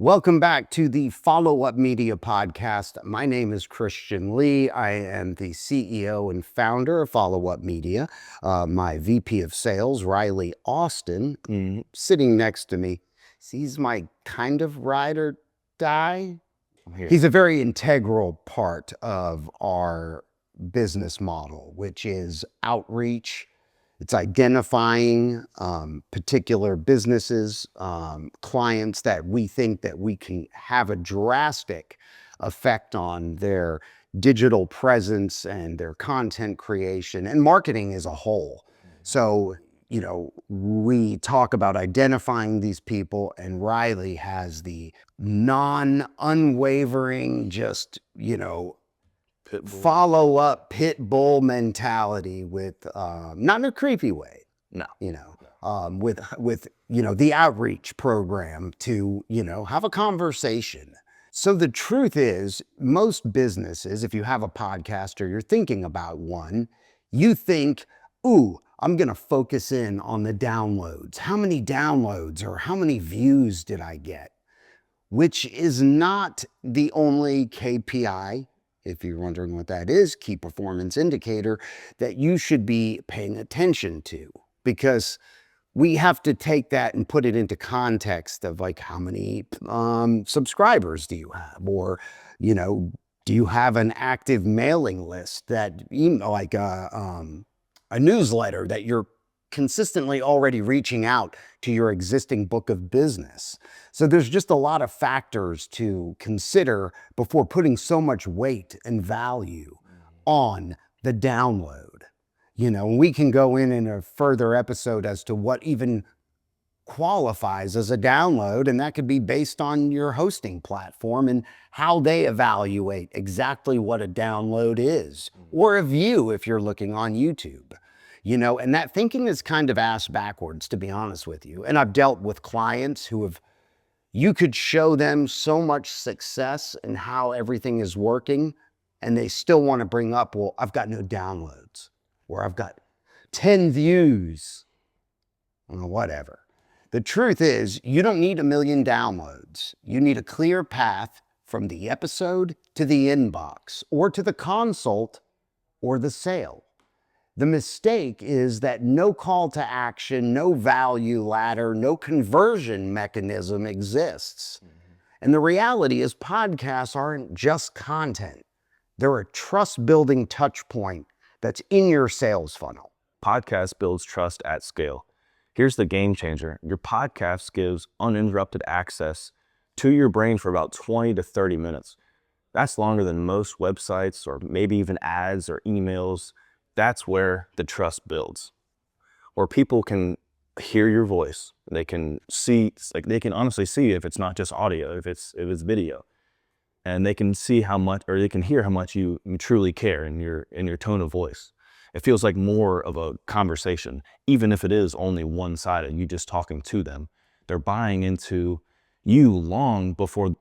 Welcome back to the Follow-Up Media Podcast. My name is Khristian Lee. I am the CEO and founder of Follow-Up Media. My VP of Sales, Ryley Austin, sitting next to me. He's my kind of ride or die. He's a very integral part of our business model, which is outreach. It's identifying particular businesses, clients that we think that we can have a drastic effect on their digital presence and their content creation and marketing as a whole. So, we talk about identifying these people, and Ryley has the unwavering, follow-up pit bull mentality with not in a creepy way. No. With the outreach program to have a conversation. So the truth is, most businesses, if you have a podcast or you're thinking about one, you think, ooh, I'm gonna focus in on the downloads. How many downloads or how many views did I get? Which is not the only KPI, if you're wondering what that is, key performance indicator, that you should be paying attention to, because we have to take that and put it into context of like, how many subscribers do you have? Or, do you have an active mailing list that, like a newsletter that you're consistently already reaching out to your existing book of business? So there's just a lot of factors to consider before putting so much weight and value on the download. We can go in a further episode as to what even qualifies as a download, and that could be based on your hosting platform and how they evaluate exactly what a download is, or a view if you're looking on YouTube. And that thinking is kind of ass backwards, to be honest with you. And I've dealt with clients you could show them so much success and how everything is working, and they still want to bring up, well, I've got no downloads, or I've got 10 views, or whatever. The truth is, you don't need 1 million downloads. You need a clear path from the episode to the inbox, or to the consult, or the sale. The mistake is that no call to action, no value ladder, no conversion mechanism exists. And the reality is, podcasts aren't just content. They're a trust-building touch point that's in your sales funnel. Podcast builds trust at scale. Here's the game changer. Your podcast gives uninterrupted access to your brain for about 20 to 30 minutes. That's longer than most websites, or maybe even ads or emails. That's where the trust builds, where people can hear your voice. They can see, they can honestly see if it's not just audio, if it's video, and they can see how much, or they can hear how much you truly care in your tone of voice. It feels like more of a conversation, even if it is only one-sided, you just talking to them. They're buying into you long before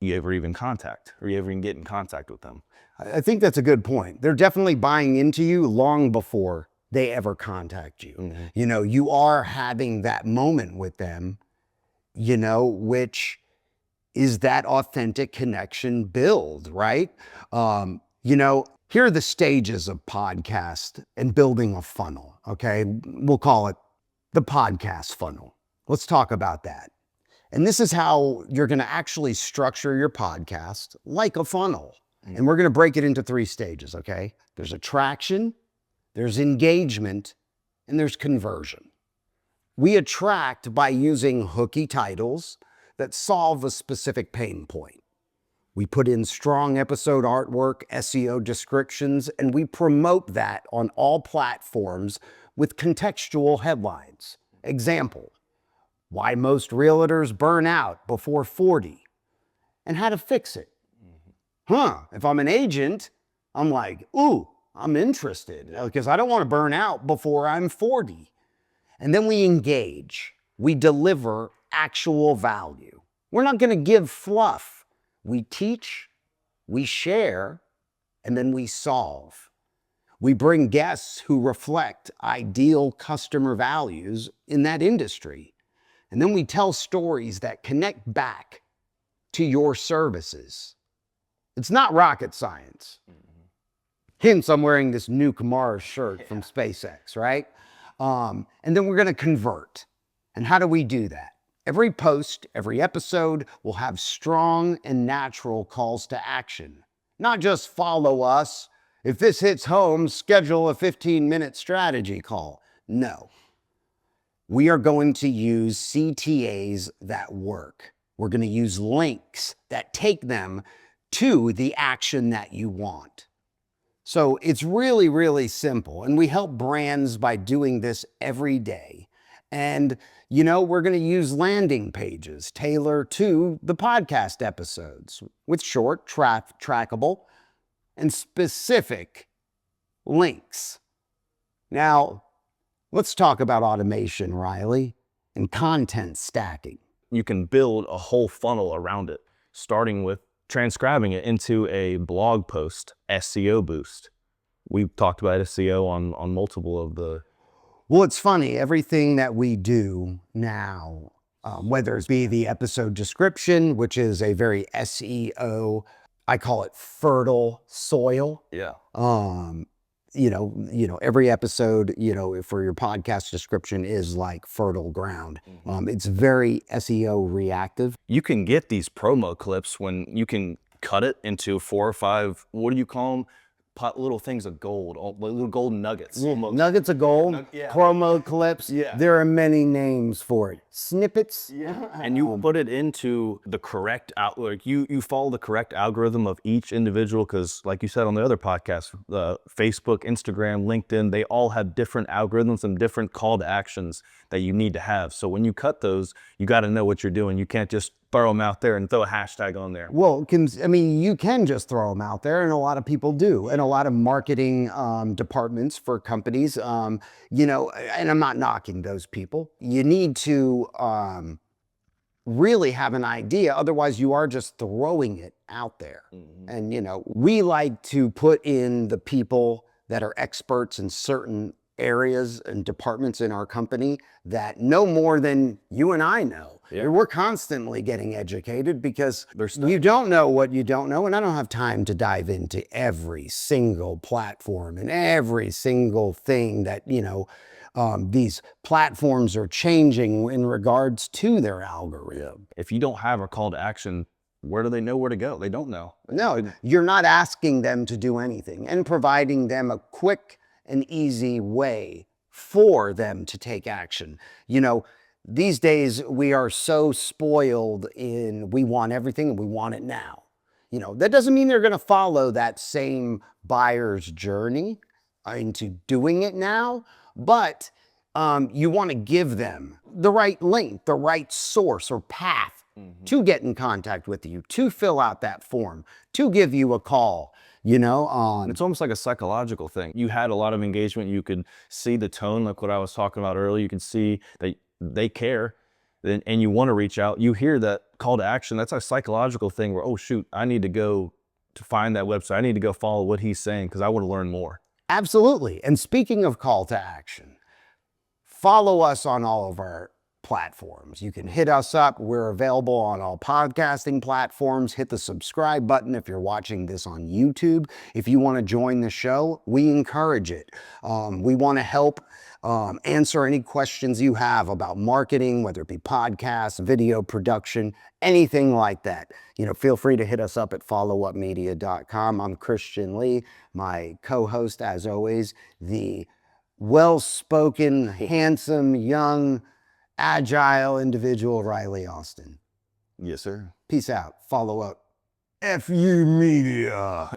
you ever even get in contact with them. I think that's a good point. They're definitely buying into you long before they ever contact you. Mm-hmm. You are having that moment with them, which is that authentic connection build, right? Here are the stages of podcast and building a funnel, okay? We'll call it the podcast funnel. Let's talk about that. And this is how you're going to actually structure your podcast, like a funnel. And we're going to break it into 3 stages, okay? There's attraction, there's engagement, and there's conversion. We attract by using hooky titles that solve a specific pain point. We put in strong episode artwork, SEO descriptions, and we promote that on all platforms with contextual headlines. Example, why most realtors burn out before 40 and how to fix it. If I'm an agent, I'm like, ooh, I'm interested, because I don't want to burn out before I'm 40. And then we engage. We deliver actual value. We're not going to give fluff. We teach, we share, and then we solve. We bring guests who reflect ideal customer values in that industry. And then we tell stories that connect back to your services. It's not rocket science. Hence, I'm wearing this Nuke Mars shirt from SpaceX, right? And then we're going to convert. And how do we do that? Every post, every episode will have strong and natural calls to action. Not just follow us. If this hits home, schedule a 15-minute strategy call. No. We are going to use CTAs that work. We're going to use links that take them to the action that you want. So it's really, really simple. And we help brands by doing this every day. And, you know, we're going to use landing pages tailored to the podcast episodes with short, trackable, and specific links. Now, let's talk about automation, Ryley, and content stacking. You can build a whole funnel around it, starting with transcribing it into a blog post, SEO boost. We've talked about SEO on multiple of the... Well, it's funny, everything that we do now, whether it be the episode description, which is a very SEO, I call it fertile soil. Yeah. You know, every episode, you know, for your podcast description is like fertile ground. It's very SEO reactive. You can get these promo clips when you can cut it into 4 or 5, what do you call them? Little things of gold, little gold nuggets. Nuggets of gold, promo clips. There are many names for it. Snippets. And you put it into the correct like you follow the correct algorithm of each individual, because like you said on the other podcast, Facebook, Instagram, LinkedIn, they all have different algorithms and different call to actions that you need to have. So when you cut those, you got to know what you're doing. You can't just throw them out there and throw a hashtag on there. Well, I mean, you can just throw them out there, and a lot of people do, and a lot of marketing departments for companies, you know, and I'm not knocking those people. You need to really have an idea, otherwise you are just throwing it out there. And, you know, we like to put in the people that are experts in certain areas and departments in our company that know more than you and I know. We're constantly getting educated because you don't know what you don't know, and I don't have time to dive into every single platform and every single thing that, you know, these platforms are changing in regards to their algorithm. If you don't have a call to action, where do they know where to go? They don't know. No, you're not asking them to do anything and providing them a quick and easy way for them to take action. You know, these days we are so spoiled in we want everything and we want it now. You know, that doesn't mean they're going to follow that same buyer's journey into doing it now, but you want to give them the right link, the right source or path to get in contact with you, to fill out that form, to give you a call. You know, it's almost like a psychological thing. You had a lot of engagement. You could see the tone, like what I was talking about earlier. You can see that they care, and you want to reach out. You hear that call to action. That's a psychological thing where, oh, shoot, I need to go to find that website. I need to go follow what he's saying because I want to learn more. Absolutely. And speaking of call to action, follow us on all of our platforms. You can hit us up. We're available on all podcasting platforms. Hit the subscribe button if you're watching this on YouTube. If you want to join the show, we encourage it. We want to help answer any questions you have about marketing, whether it be podcasts, video production, anything like that. You know, feel free to hit us up at followupmedia.com. I'm Khristian Lee, my co-host, as always, the well-spoken, handsome, young, agile individual, Ryley Austin. Yes, sir. Peace out. Follow up. FU Media.